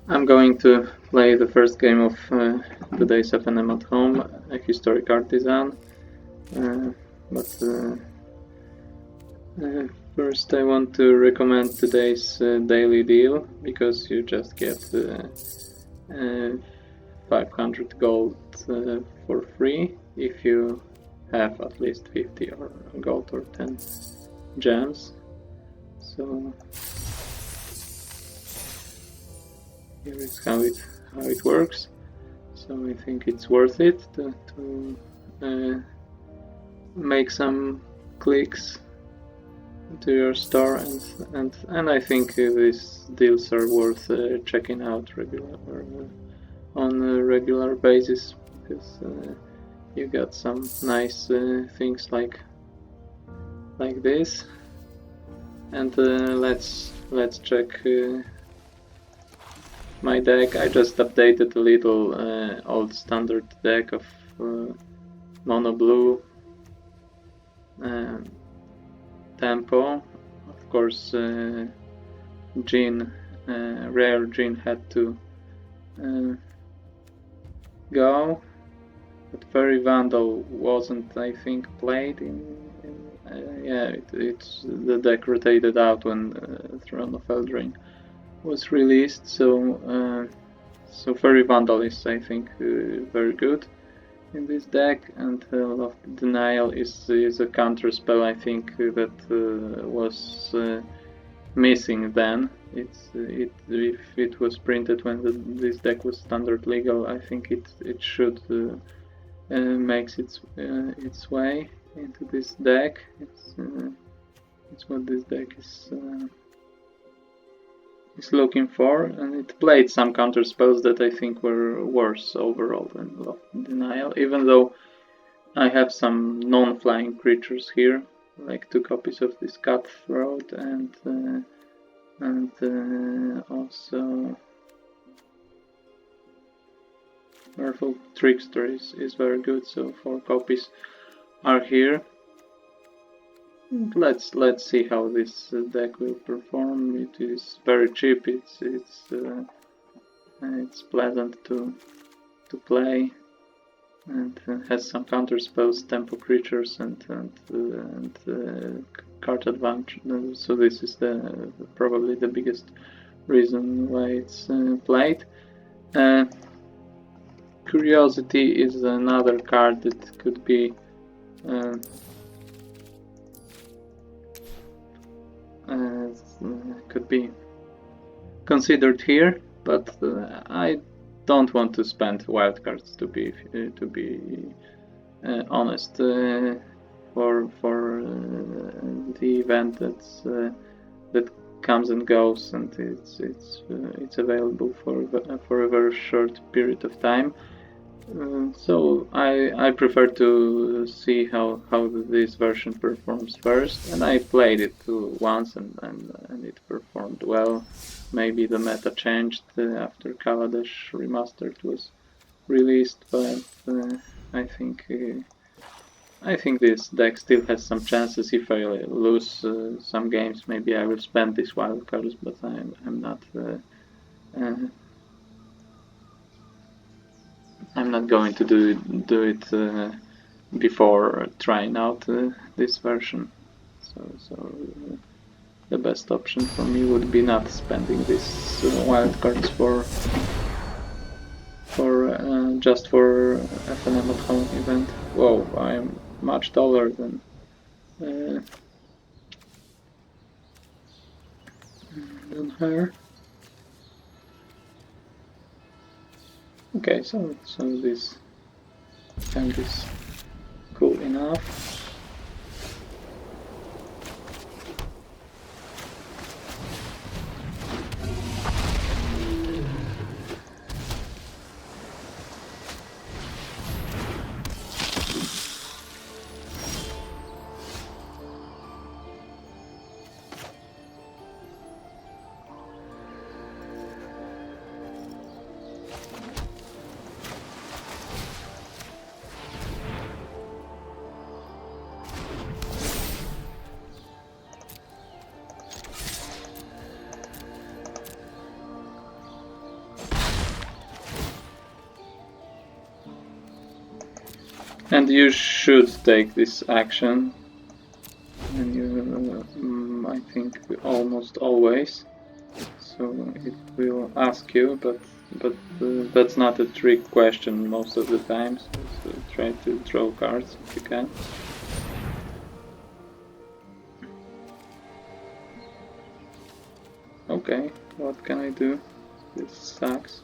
I'm going to play the first game of today's FNM at Home, a Historic Artisan. But first I want to recommend today's daily deal, because you just get 500 gold for free if you have at least 50 or gold or 10 gems. So here is how it works. So I think it's worth it to make some clicks to your store, and I think these deals are worth checking out on a regular basis, because you got some nice things like this. And let's check my deck. I just updated a little old standard deck of mono blue tempo. Of course, Jean, rare Jean had to go, but Fairy Vandal wasn't, I think, played in yeah, it's the deck rotated out when Throne of Eldraine was released, so so Fairy Vandal is, I think, very good in this deck, and Loft Denial is a counter spell, I think, that was missing then. If it was printed when this deck was standard legal, I think it should makes its way into this deck. It's what this deck is looking for, and it played some counter spells that I think were worse overall than Loft Denial, even though I have some non-flying creatures here, like 2 copies of this Cutthroat, and also Merfolk Trickster is very good, so 4 copies are here. Let's see how this deck will perform. It is very cheap. It's pleasant to play, and has some counter spells, tempo creatures, and card advantage. So this is probably the biggest reason why it's played. Curiosity is another card that could be considered here, but I don't want to spend wildcards, to be honest, for the event that comes and goes, and it's available for a very short period of time. So I prefer to see how this version performs first, and I played it once and it performed well. Maybe the meta changed after Kaladesh Remastered was released, but I think this deck still has some chances. If I lose some games, maybe I will spend these wildcards, but I'm not going to do it before trying out this version. So the best option for me would be not spending these wildcards just for FNM at Home event. Whoa, I'm much taller than her. Okay, so this tank is cool enough. And you should take this action, and you, I think, almost always. So it will ask you, but that's not a trick question most of the time. So try to draw cards if you can. Okay, what can I do? This sucks.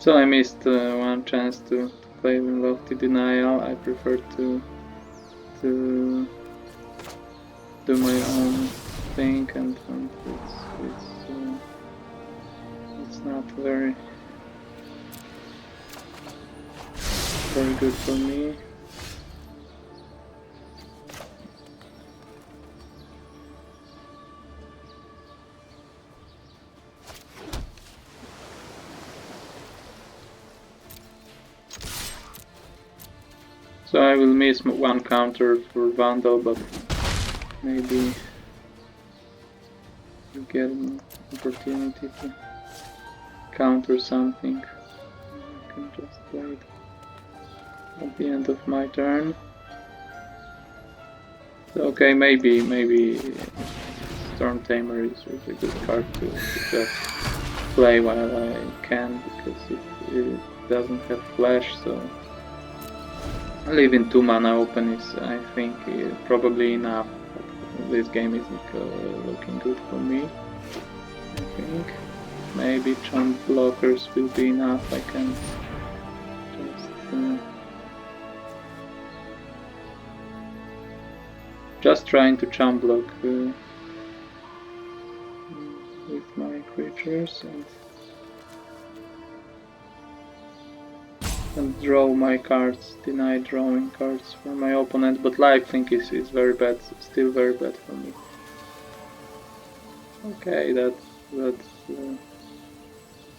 So I missed one chance to play Lofty Denial. I prefer to do my own thing, and it's not very good for me. So I will miss one counter for Vandal, but maybe you get an opportunity to counter something. I can just play it at the end of my turn. So, okay, maybe Storm Tamer is a good card to just play while I can, because it doesn't have flash, so leaving 2 mana open is, I think, probably enough. This game isn't looking good for me. I think maybe chump blockers will be enough. I can just trying to chump block with my creatures and draw my cards, deny drawing cards for my opponent, but life think is very bad, still very bad for me. Okay, that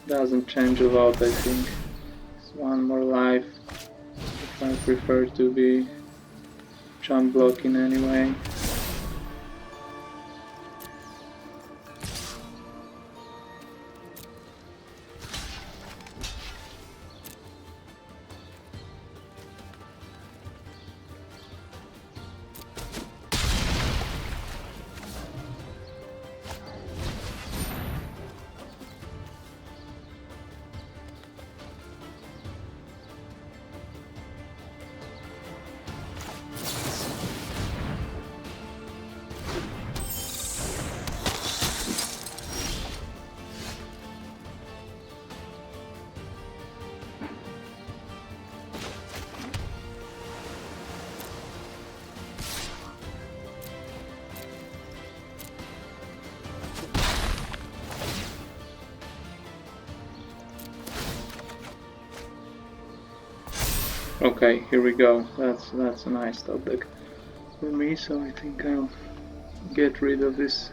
doesn't change a lot, I think. It's one more life. If I prefer to be chump blocking anyway. Okay, here we go. That's a nice top deck for me, so I think I'll get rid of this.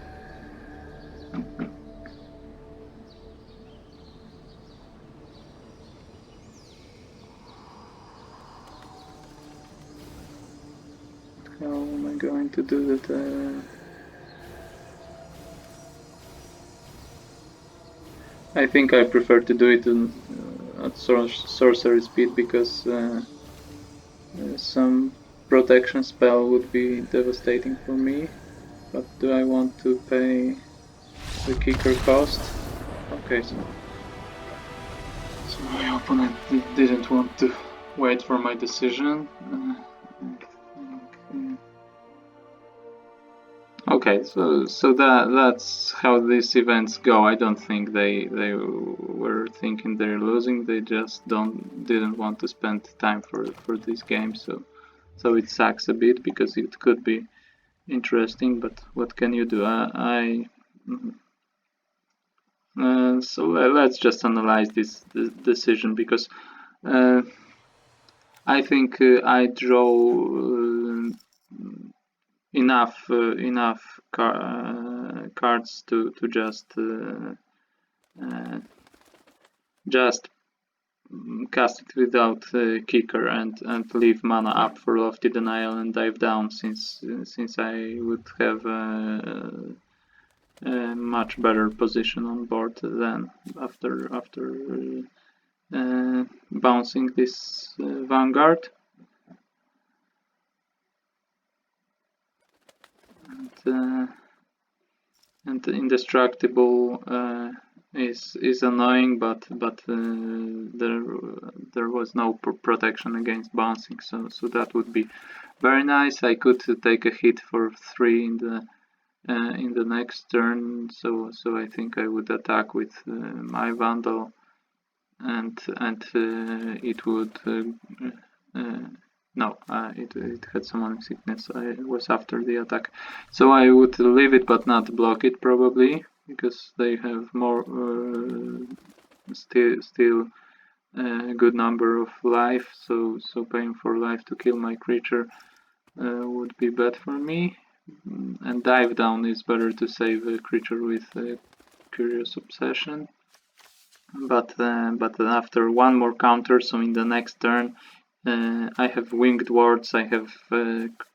How am I going to do that? I think I prefer to do it at sorcery speed, because some protection spell would be devastating for me. But do I want to pay the kicker cost? Okay, so my opponent didn't want to wait for my decision. Okay, so that's how these events go. I don't think they were thinking they're losing. They just didn't want to spend time for this game. So it sucks a bit, because it could be interesting. But what can you do? So let's just analyze this decision, because I think I draw enough cards to just cast it without kicker and leave mana up for Lofty Denial and dive down, since I would have a much better position on board then after bouncing this Vanguard. And Indestructible is annoying, but there was no protection against bouncing, so that would be very nice. I could take a hit for 3 in the next turn, so I think I would attack with my Vandal, and it would no, it had summoning sickness. I was after the attack, so I would leave it but not block it probably, because they have more still a good number of life, so paying for life to kill my creature would be bad for me. And dive down is better to save a creature with a Curious Obsession. But after one more counter, so in the next turn, I have Winged Wards, I have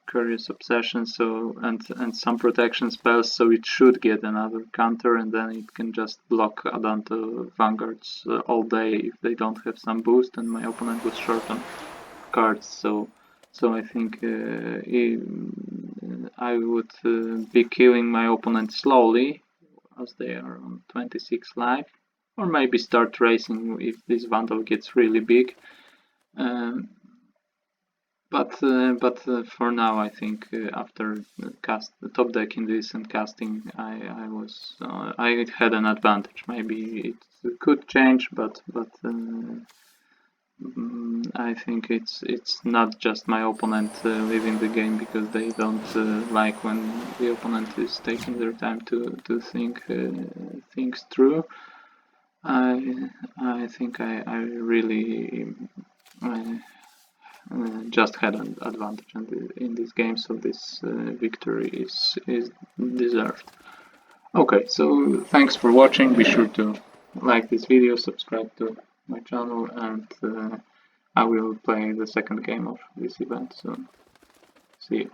Curious Obsession, so and some protection spells, so it should get another counter, and then it can just block Adante Vanguards all day if they don't have some boost, and my opponent was short on cards, so I think I would be killing my opponent slowly, as they are on 26 life, or maybe start racing if this Vandal gets really big. But for now, I think after top decking this and casting, I had an advantage. Maybe it could change, but I think it's not just my opponent leaving the game because they don't like when the opponent is taking their time to think things through. I think I really just had an advantage in this game, so this victory is deserved. Okay, so thanks for watching. Be sure to like this video, subscribe to my channel, and I will play the second game of this event soon. See you.